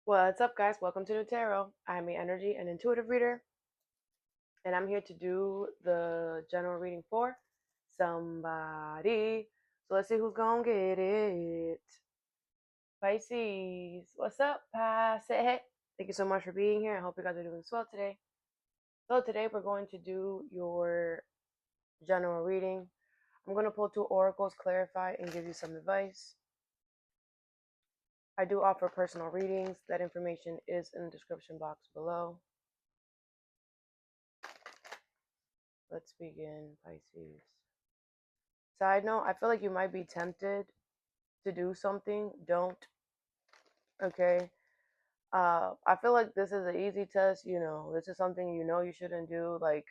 What's up, guys? Welcome to Nutarot. I'm an energy and intuitive reader, and I'm here to do the general reading for somebody. So let's see who's gonna get it. Pisces, what's up, Pisces? Thank you so much for being here. I hope you guys are doing swell today. So today we're going to do your general reading. I'm going to pull two oracles, clarify, and give you some advice. I do offer personal readings. That information is in the description box below. Let's begin, Pisces. Side note, I feel like you might be tempted to do something. Don't. Okay. I feel like this is an easy test. This is something you shouldn't do. Like,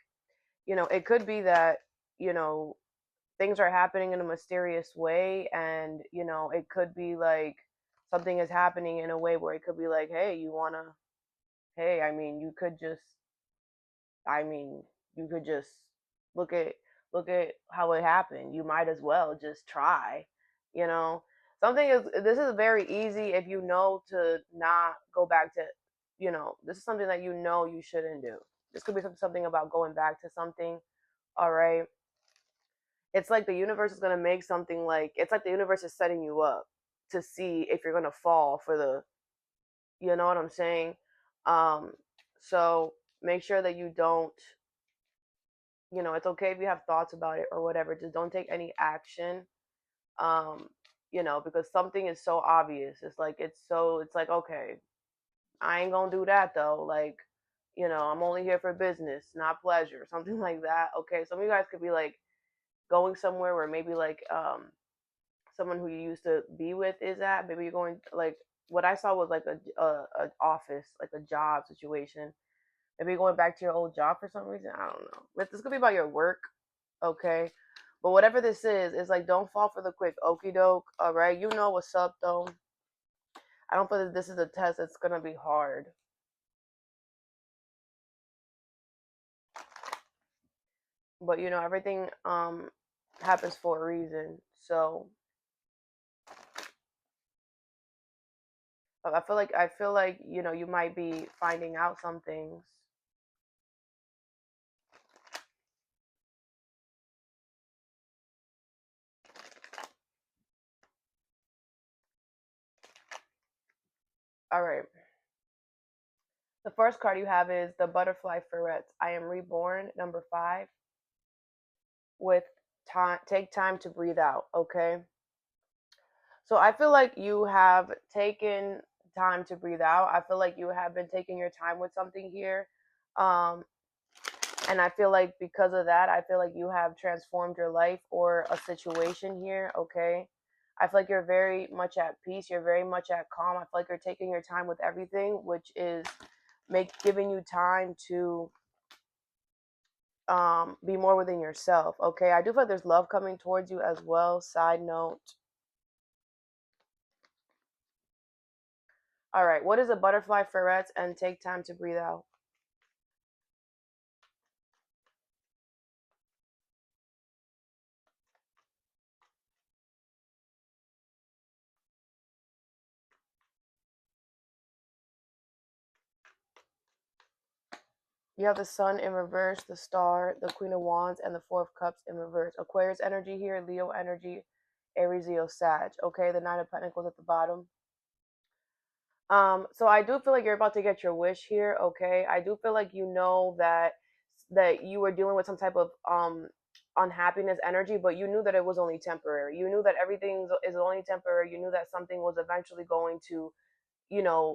it could be that, you know, things are happening in a mysterious way, and, it could be like something is happening in a way where it could be like, hey, hey, I mean, you could just look at look at how it happened. You might as well just try, you know. This is very easy if you know to not go back to, this is something that you shouldn't do. This could be something about going back to something, all right? It's like the universe is going to make something, like it's like the universe is setting you up to see if you're going to fall for the, you know what I'm saying? Um so make sure that you don't, it's okay if you have thoughts about it or whatever. Just don't take any action. Um, because something is so obvious. It's like, okay, I ain't gonna do that though. Like, I'm only here for business, not pleasure, something like that. Okay. Some of you guys could be like going somewhere where maybe like someone who you used to be with is at. Maybe you're going like what I saw was like a office, like a job situation. Maybe you're going back to your old job for some reason. I don't know. But this could be about your work, okay? But whatever this is, it's like don't fall for the quick okie doke, all right? You know what's up though. I don't feel that this is a test that's gonna be hard. But everything happens for a reason. So I feel like you might be finding out some things. All right. The first card you have is the Butterfly Ferrets. I am reborn, number 5. With time, take time to breathe out, okay? So I feel like you have taken time to breathe out. I feel like you have been taking your time with something here. Um, and I feel like because of that, I feel like you have transformed your life or a situation here, okay? I feel like you're very much at peace. You're very much at calm. I feel like you're taking your time with everything, which is giving you time to be more within yourself, okay? I do feel like there's love coming towards you as well. Side note. All right, what is a butterfly ferrets and take time to breathe out? You have the sun in reverse, the star, the queen of wands, and the four of cups in reverse. Aquarius energy here, Leo energy, Aries, Leo, Sag. Okay, the nine of pentacles at the bottom. So I do feel like you're about to get your wish here, okay? I do feel like you know that you were dealing with some type of unhappiness energy, but you knew that it was only temporary. You knew that everything is only temporary. You knew that something was eventually going to,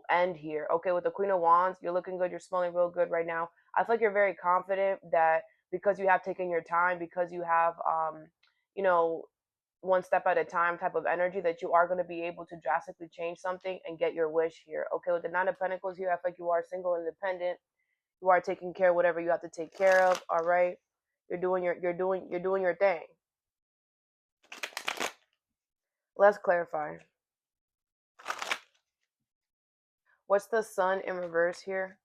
end here. Okay, with the Queen of Wands, you're looking good, you're smelling real good right now. I feel like you're very confident that because you have taken your time, because you have you know, one step at a time type of energy, that you are going to be able to drastically change something and get your wish here. Okay, with the Nine of Pentacles here, I feel like you are single, independent. You are taking care of whatever you have to take care of. All right, you're doing your thing. Let's clarify. What's the sun in reverse here?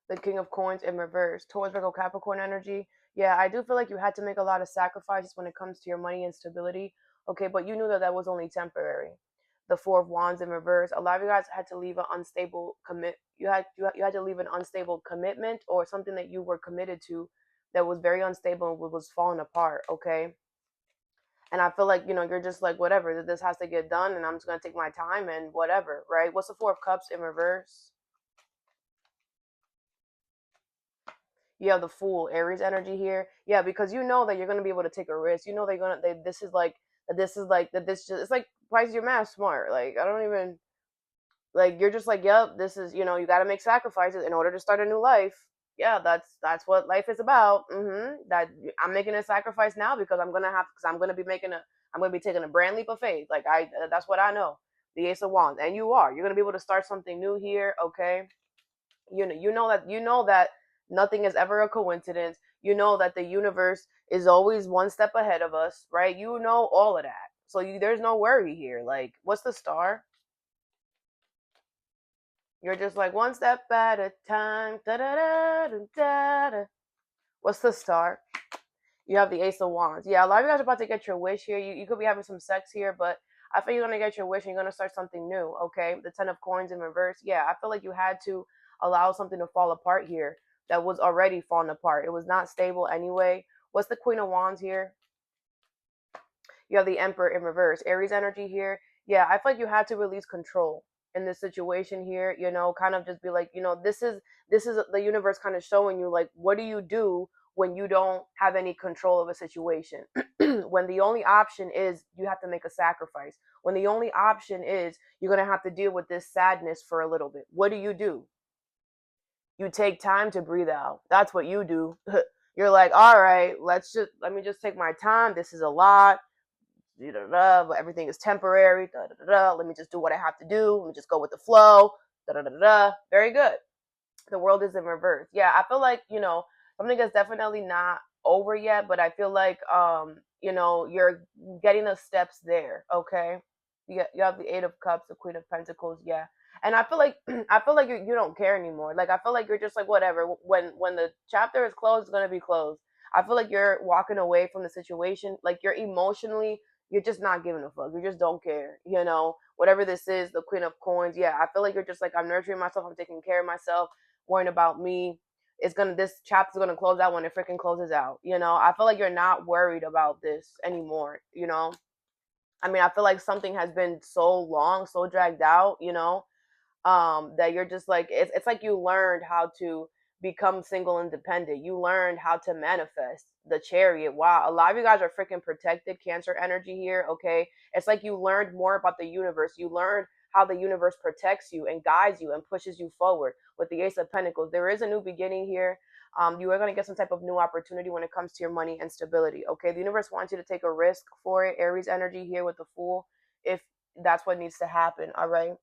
The King of Coins in reverse. Taurus, Virgo, Capricorn energy. Yeah, I do feel like you had to make a lot of sacrifices when it comes to your money and stability. Okay, but you knew that that was only temporary. The Four of Wands in reverse. A lot of you guys had to leave an unstable commit. You had to leave an unstable commitment or something that you were committed to that was very unstable and was falling apart. Okay, and I feel like you're just like whatever. This has to get done, and I'm just gonna take my time and whatever. Right? What's the Four of Cups in reverse? You have the Fool, Aries energy here. Yeah, because you know that you're gonna be able to take a risk. You know they're gonna. This is like that. This is like that. This just it's like Pisces, you're mad smart. Like I don't even like you're just like yep. This is you got to make sacrifices in order to start a new life. Yeah, that's what life is about. That I'm making a sacrifice now because I'm gonna be I'm gonna be taking a brand leap of faith. Like that's what I know. The Ace of Wands, and you're gonna be able to start something new here. Okay, you know that nothing is ever a coincidence. You know that the universe is always one step ahead of us, right? You know all of that. So there's no worry here. Like, what's the star? You're just like one step at a time. Da da da da da da. What's the star? You have the Ace of Wands. Yeah, a lot of you guys are about to get your wish here. You could be having some sex here, but I feel you're gonna get your wish and you're gonna start something new. Okay, the Ten of Coins in reverse. Yeah, I feel like you had to allow something to fall apart here that was already falling apart. It was not stable anyway. What's the Queen of Wands here? You have the Emperor in reverse. Aries energy here. Yeah, I feel like you had to release control in this situation here. Kind of just be like, this is the universe kind of showing you like, what do you do when you don't have any control of a situation? When the only option is you have to make a sacrifice. When the only option is you're gonna have to deal with this sadness for a little bit. What do? You take time to breathe out. That's what you do. You're like, all right, let me just take my time. This is a lot. But everything is temporary. Let me just do what I have to do. Let me just go with the flow. Very good. The world is in reverse. Yeah, I feel like something is definitely not over yet, but I feel like you're getting the steps there. Okay, you have the Eight of Cups, the Queen of Pentacles. Yeah, and I feel like you don't care anymore. Like I feel like you're just like whatever. When the chapter is closed, it's gonna be closed. I feel like you're walking away from the situation. Like you're just not giving a fuck. You just don't care. Whatever this is, the Queen of Coins. Yeah, I feel like you're just like I'm nurturing myself. I'm taking care of myself, worrying about me. This chapter's gonna close out when it freaking closes out. I feel like you're not worried about this anymore. I mean, I feel like something has been so long, so dragged out, that you're just like it's like you learned how to become single independent. You learned how to manifest the Chariot. Wow, a lot of you guys are freaking protected, Cancer energy here. Okay, it's like you learned more about the universe. You learned how the universe protects you and guides you and pushes you forward. With the Ace of Pentacles, there is a new beginning here. You are going to get some type of new opportunity when it comes to your money and stability. Okay, the universe wants you to take a risk for it. Aries energy here with the Fool, if that's what needs to happen. All right.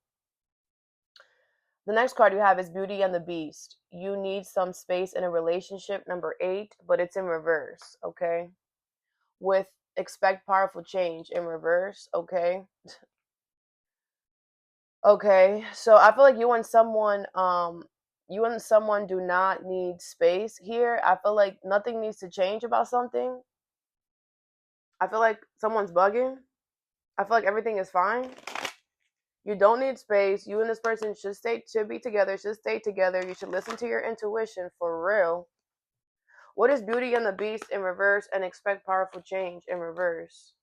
The next card you have is Beauty and the Beast. You need some space in a relationship, number 8, but it's in reverse, okay? With expect powerful change in reverse, okay? Okay, so I feel like you and someone do not need space here. I feel like nothing needs to change about something. I feel like someone's bugging. I feel like everything is fine. You don't need space. You and this person should be together, should stay together. You should listen to your intuition for real. What is Beauty and the Beast in reverse and expect powerful change in reverse?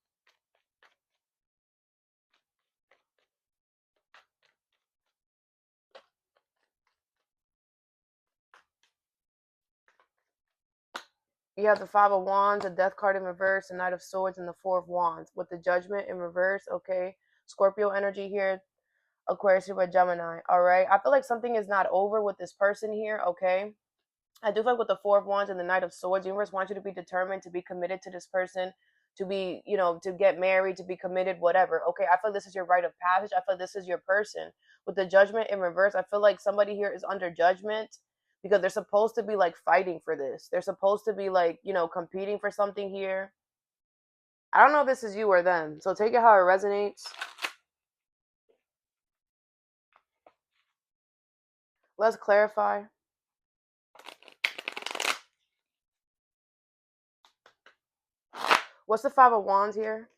You have the Five of Wands, the Death card in reverse, the Knight of Swords, and the Four of Wands with the Judgment in reverse. Okay, Scorpio energy here, Aquarius, Libra, Gemini. All right, I feel like something is not over with this person here. Okay, I do feel like with the Four of Wands and the Knight of Swords, the universe wants you to be determined, to be committed to this person, to be, to get married, to be committed, whatever. Okay, I feel this is your rite of passage. I feel this is your person. With the Judgment in reverse, I feel like somebody here is under judgment because they're supposed to be like fighting for this. They're supposed to be like, competing for something here. I don't know if this is you or them, so take it how it resonates. Let's clarify. What's the Five of Wands here?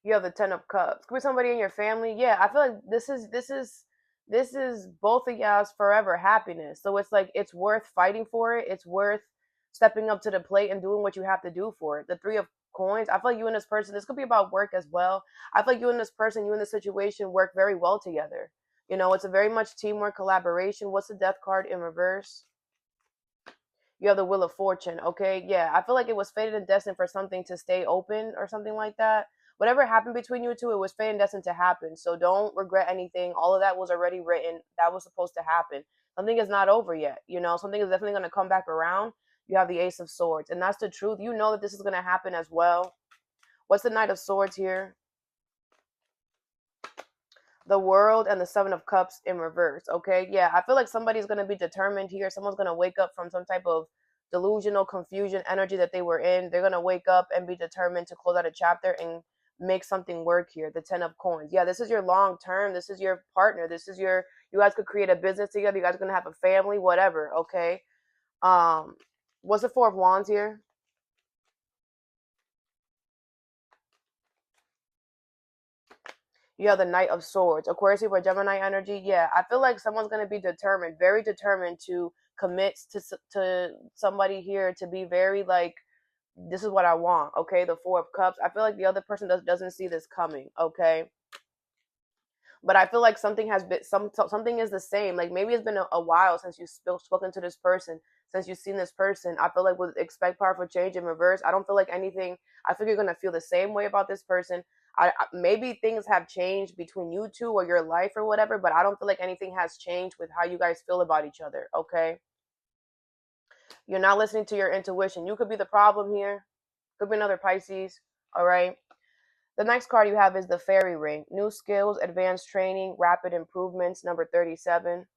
You have the Ten of Cups. Could be somebody in your family. Yeah, I feel like this is both of y'all's forever happiness. So it's like it's worth fighting for it. It's worth stepping up to the plate and doing what you have to do for it. The Three of Coins. I feel like you and this person. This could be about work as well. I feel like you and this person, you and this situation work very well together. You know, it's a very much teamwork, collaboration. What's the Death card in reverse? You have the Wheel of Fortune. Okay, yeah, I feel like it was fated and destined for something to stay open or something like that. Whatever happened between you two, it was fated and destined to happen. So don't regret anything. All of that was already written. That was supposed to happen. Something is not over yet. You know, something is definitely going to come back around. You have the Ace of Swords, and that's the truth. You know that this is going to happen as well. What's the Knight of Swords here? The World and the Seven of Cups in reverse. Okay, yeah, I feel like somebody's going to be determined here. Someone's going to wake up from some type of delusional confusion energy that they were in. They're going to wake up and be determined to close out a chapter and make something work here. The Ten of Coins. Yeah, this is your long term. This is your partner. This is your, you guys could create a business together. You guys are going to have a family, whatever. Okay. What's the Four of Wands here? You have the Knight of Swords. Aquarius for Gemini energy. Yeah, I feel like someone's going to be determined, very determined to commit to somebody here, to be very like, this is what I want. Okay, the Four of Cups. I feel like the other person doesn't see this coming. Okay, but I feel like something has been something is the same. Like maybe it's been a while since you've spoken to this person, since you've seen this person. I feel like with expect powerful change in reverse, I don't feel like anything. I think you're gonna feel the same way about this person. Maybe things have changed between you two or your life or whatever, but I don't feel like anything has changed with how you guys feel about each other. Okay, you're not listening to your intuition. You could be the problem here. Could be another Pisces. All right. The next card you have is the Fairy Ring. New skills, advanced training, rapid improvements, number 37.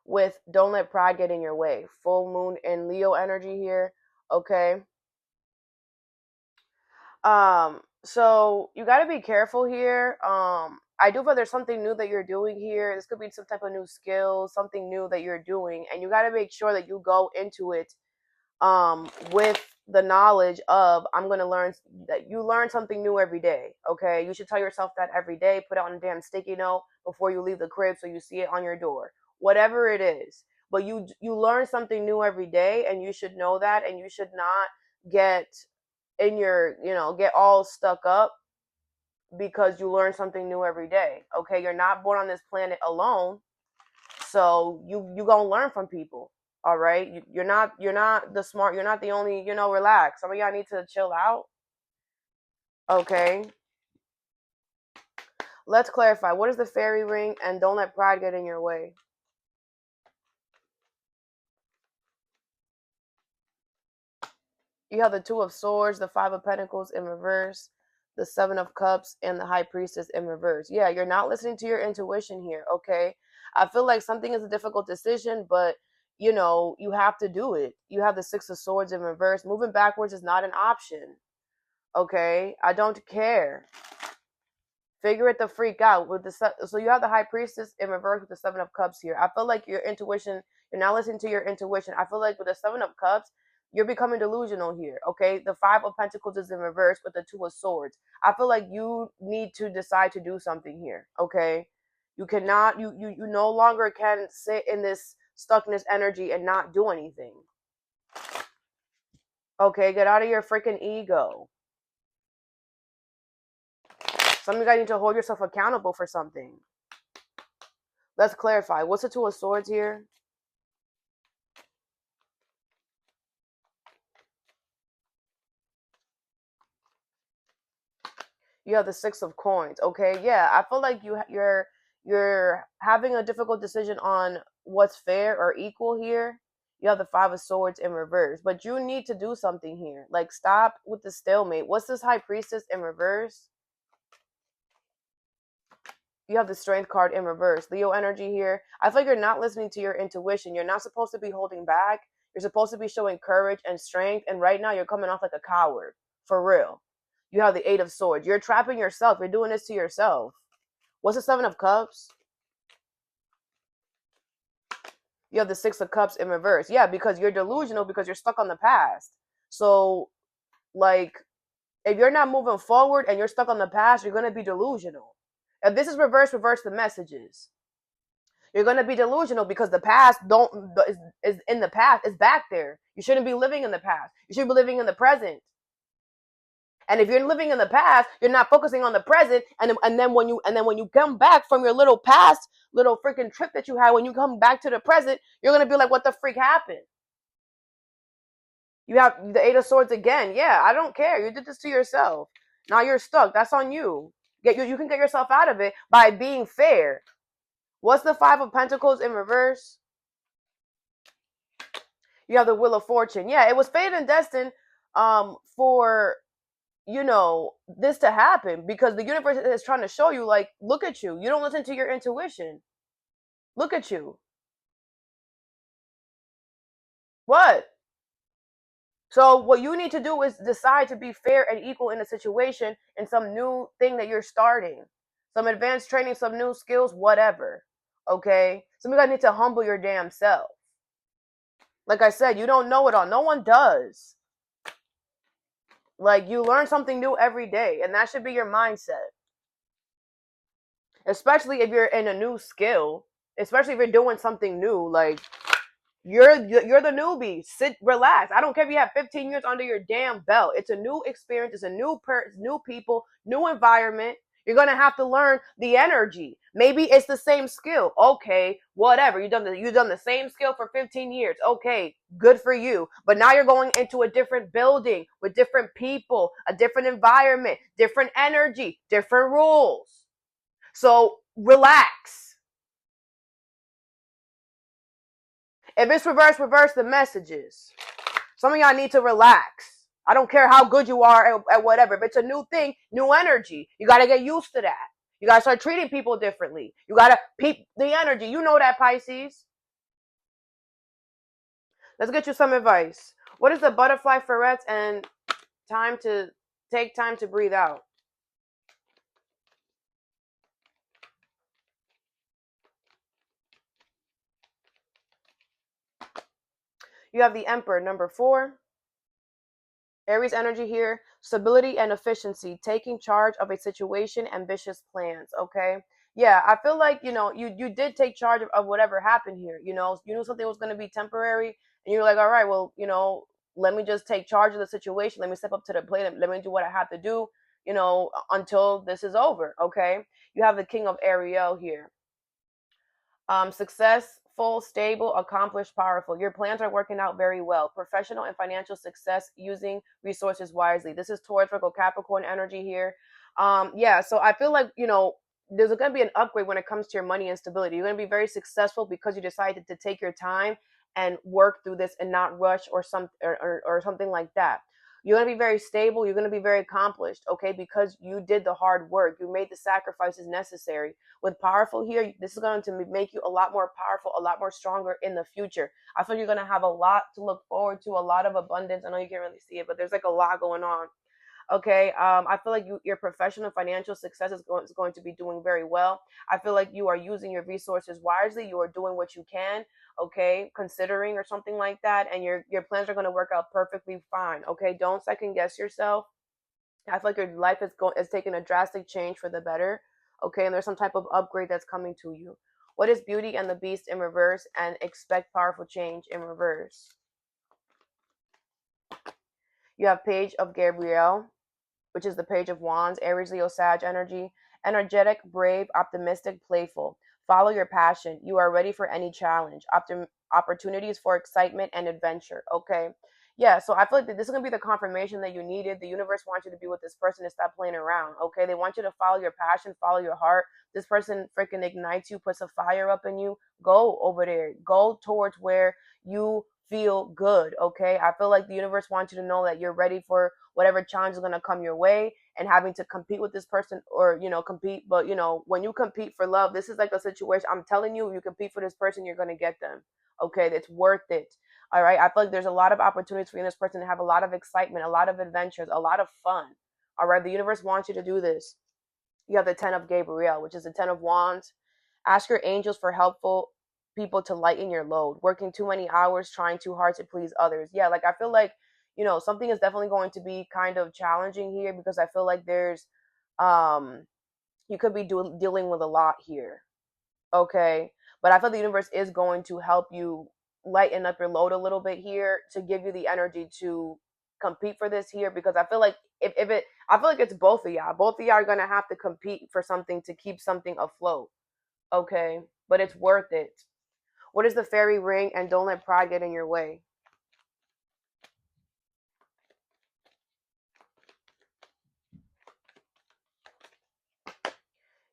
With don't let pride get in your way. Full moon and Leo energy here. Okay. So you gotta be careful here. I do feel there's something new that you're doing here. This could be some type of new skill, something new that you're doing, and you gotta make sure that you go into it with the knowledge of I'm going to learn, that you learn something new every day. Okay, you should tell yourself that every day. Put it on a damn sticky note before you leave the crib so you see it on your door, whatever it is. But you learn something new every day, and you should know that, and you should not get in your, get all stuck up because you learn something new every day. Okay, you're not born on this planet alone, so you gonna learn from people. All right, you're not the smart. You're not the only. Relax. Some of y'all need to chill out. Okay. Let's clarify. What is the Fairy Ring, and don't let pride get in your way? You have the Two of Swords, the Five of Pentacles in reverse, the Seven of Cups, and the High Priestess in reverse. Yeah, you're not listening to your intuition here. Okay. I feel like something is a difficult decision, but you have to do it. You have the Six of Swords in reverse. Moving backwards is not an option. Okay, I don't care. Figure it the freak out with the so you have the High Priestess in reverse with the Seven of Cups here. I feel like your intuition, you're not listening to your intuition. I feel like with the Seven of Cups, you're becoming delusional here. Okay, the Five of Pentacles is in reverse with the Two of Swords. I feel like you need to decide to do something here. Okay, you cannot, you no longer can sit in this stuckness energy and not do anything. Okay, get out of your freaking ego. Some of you guys need to hold yourself accountable for something. Let's clarify. What's the Two of Swords here? You have the Six of Coins. Okay, yeah, I feel like you're having a difficult decision on what's fair or equal here. You have the Five of Swords in reverse, but you need to do something here. Like, stop with the stalemate. What's this High Priestess in reverse? You have the Strength card in reverse. Leo energy here. I feel like you're not listening to your intuition. You're not supposed to be holding back. You're supposed to be showing courage and strength. And right now you're coming off like a coward. For real. You have the Eight of Swords. You're trapping yourself. You're doing this to yourself. What's the Seven of Cups? You have the Six of Cups in reverse. Yeah, because you're delusional because you're stuck on the past. So, like, if you're not moving forward and you're stuck on the past, you're going to be delusional. If this is reverse, reverse the messages. You're going to be delusional because the past is in the past. It's back there. You shouldn't be living in the past. You should be living in the present. And if you're living in the past, you're not focusing on the present. And then when you come back from your little past, little freaking trip that you had, when you come back to the present, you're gonna be like, what the freak happened? You have the Eight of Swords again. Yeah, I don't care. You did this to yourself. Now you're stuck. That's on you. You can get yourself out of it by being fair. What's the Five of Pentacles in reverse? You have the Wheel of Fortune. Yeah, it was fated and destined for this to happen because the universe is trying to show you, like, look at you. You don't listen to your intuition. Look at you. What? So what you need to do is decide to be fair and equal in a situation, in some new thing that you're starting. Some advanced training, some new skills, whatever. Okay? Some of you guys need to humble your damn self. Like I said, you don't know it all. No one does. Like, you learn something new every day, and that should be your mindset. Especially if you're in a new skill, especially if you're doing something new, like you're the newbie. Sit, relax. I don't care if you have 15 years under your damn belt. It's a new experience. It's a new new people, new environment. You're gonna have to learn the energy. Maybe it's the same skill. Okay, whatever. You've done the same skill for 15 years. Okay, good for you. But now you're going into a different building with different people, a different environment, different energy, different rules. So relax. If it's reverse, reverse the messages. Some of y'all need to relax. I don't care how good you are at whatever. If it's a new thing, new energy, you got to get used to that. You got to start treating people differently. You got to peep the energy. You know that, Pisces. Let's get you some advice. What is the butterfly ferrets and take time to breathe out? You have the Emperor, number 4. Aries energy here, stability and efficiency, taking charge of a situation, ambitious plans, okay? Yeah, I feel like, you did take charge of whatever happened here. You knew something was going to be temporary, and you're like, all right, well, let me just take charge of the situation. Let me step up to the plate. Let me do what I have to do, until this is over, okay? You have the King of Ariel here. Successful, stable, accomplished, powerful. Your plans are working out very well. Professional and financial success, using resources wisely. This is Taurus, Virgo, Capricorn energy here. Yeah, so I feel like, there's going to be an upgrade when it comes to your money and stability. You're going to be very successful because you decided to take your time and work through this and not rush or something like that. You're going to be very stable. You're going to be very accomplished, okay, because you did the hard work. You made the sacrifices necessary. With powerful here, this is going to make you a lot more powerful, a lot more stronger in the future. I feel you're going to have a lot to look forward to, a lot of abundance. I know you can't really see it, but there's like a lot going on. Okay, I feel like your professional financial success is going to be doing very well. I feel like you are using your resources wisely. You are doing what you can, okay, considering or something like that, and your plans are going to work out perfectly fine. Okay, don't second guess yourself. I feel like your life is taking a drastic change for the better. Okay, and there's some type of upgrade that's coming to you. What is Beauty and the Beast in reverse, and expect powerful change in reverse? You have Page of Gabriel, which is the Page of Wands, Aries, Leo, Sag energy. Energetic, brave, optimistic, playful. Follow your passion. You are ready for any challenge. Opportunities for excitement and adventure. Okay. Yeah, so I feel like this is going to be the confirmation that you needed. The universe wants you to be with this person and stop playing around. Okay. They want you to follow your passion, follow your heart. This person freaking ignites you, puts a fire up in you. Go over there. Go towards where you feel good. Okay. I feel like the universe wants you to know that you're ready for whatever challenge is going to come your way, and having to compete with this person, or compete. But when you compete for love, this is like a situation, I'm telling you, if you compete for this person, you're going to get them. Okay, it's worth it. All right, I feel like there's a lot of opportunities for you and this person to have a lot of excitement, a lot of adventures, a lot of fun. All right, the universe wants you to do this. You have the 10 of Gabriel, which is the 10 of Wands. Ask your angels for helpful people to lighten your load, working too many hours, trying too hard to please others. Yeah, like I feel like, something is definitely going to be kind of challenging here, because I feel like there's um you could be dealing with a lot here. Okay, but I feel the universe is going to help you lighten up your load a little bit here, to give you the energy to compete for this here, because I feel like if it I feel like it's both of y'all are gonna have to compete for something, to keep something afloat. Okay, but it's worth it. What is the fairy ring? And don't let pride get in your way.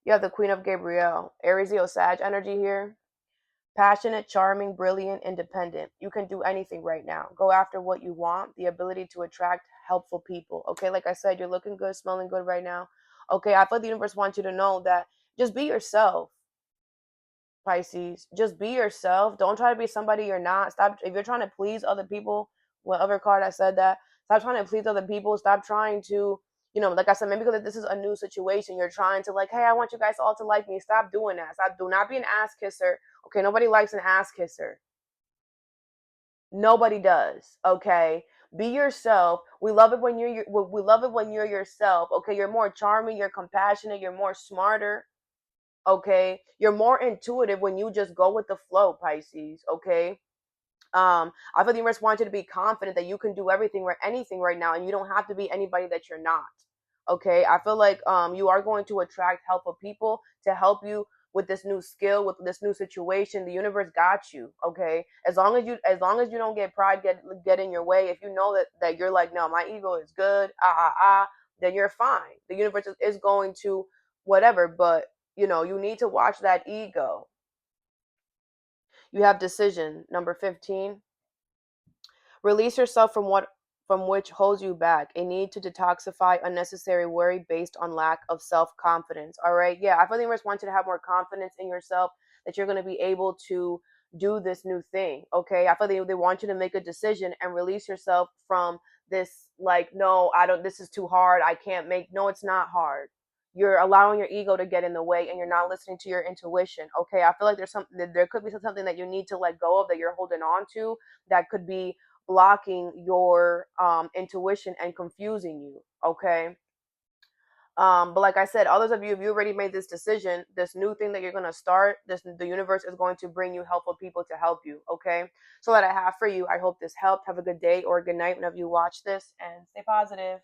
You have the Queen of Gabriel, Aries, Leo, Sag energy here. Passionate, charming, brilliant, independent. You can do anything right now. Go after what you want. The ability to attract helpful people. Okay, like I said, you're looking good, smelling good right now. Okay, I feel the universe wants you to know that just be yourself, Pisces. Just be yourself. Don't try to be somebody you're not. Stop. If you're trying to please other people, whatever card I said that, stop trying to please other people. Stop trying to, like I said, maybe because this is a new situation, you're trying to, like, hey, I want you guys all to like me. Stop doing that. Stop. Do not be an ass kisser. Okay, nobody likes an ass kisser. Nobody does. Okay, be yourself. We love it when we love it when you're yourself. Okay, you're more charming. You're compassionate. You're more smarter. Okay, you're more intuitive when you just go with the flow, Pisces. Okay, I feel the universe wants you to be confident that you can do everything or anything right now, and you don't have to be anybody that you're not. Okay, I feel like you are going to attract helpful people to help you with this new skill, with this new situation. The universe got you. Okay, as long as you don't get pride get in your way. If you know that you're like, no, my ego is good, then you're fine. The universe is going to whatever, but you need to watch that ego. You have decision number 15. Release yourself from which holds you back. A need to detoxify unnecessary worry based on lack of self-confidence. All right. Yeah, I feel the universe wants you to have more confidence in yourself, that you're going to be able to do this new thing. Okay. I feel they want you to make a decision and release yourself from this, like, no, I don't, this is too hard. I can't make, no, it's not hard. You're allowing your ego to get in the way, and you're not listening to your intuition. Okay. I feel like there could be something that you need to let go of, that you're holding on to, that could be blocking your intuition and confusing you. Okay. But like I said, others of you, if you already made this decision, this new thing that you're gonna start, the universe is going to bring you helpful people to help you. Okay. So that I have for you. I hope this helped. Have a good day or a good night whenever you watch this, and stay positive.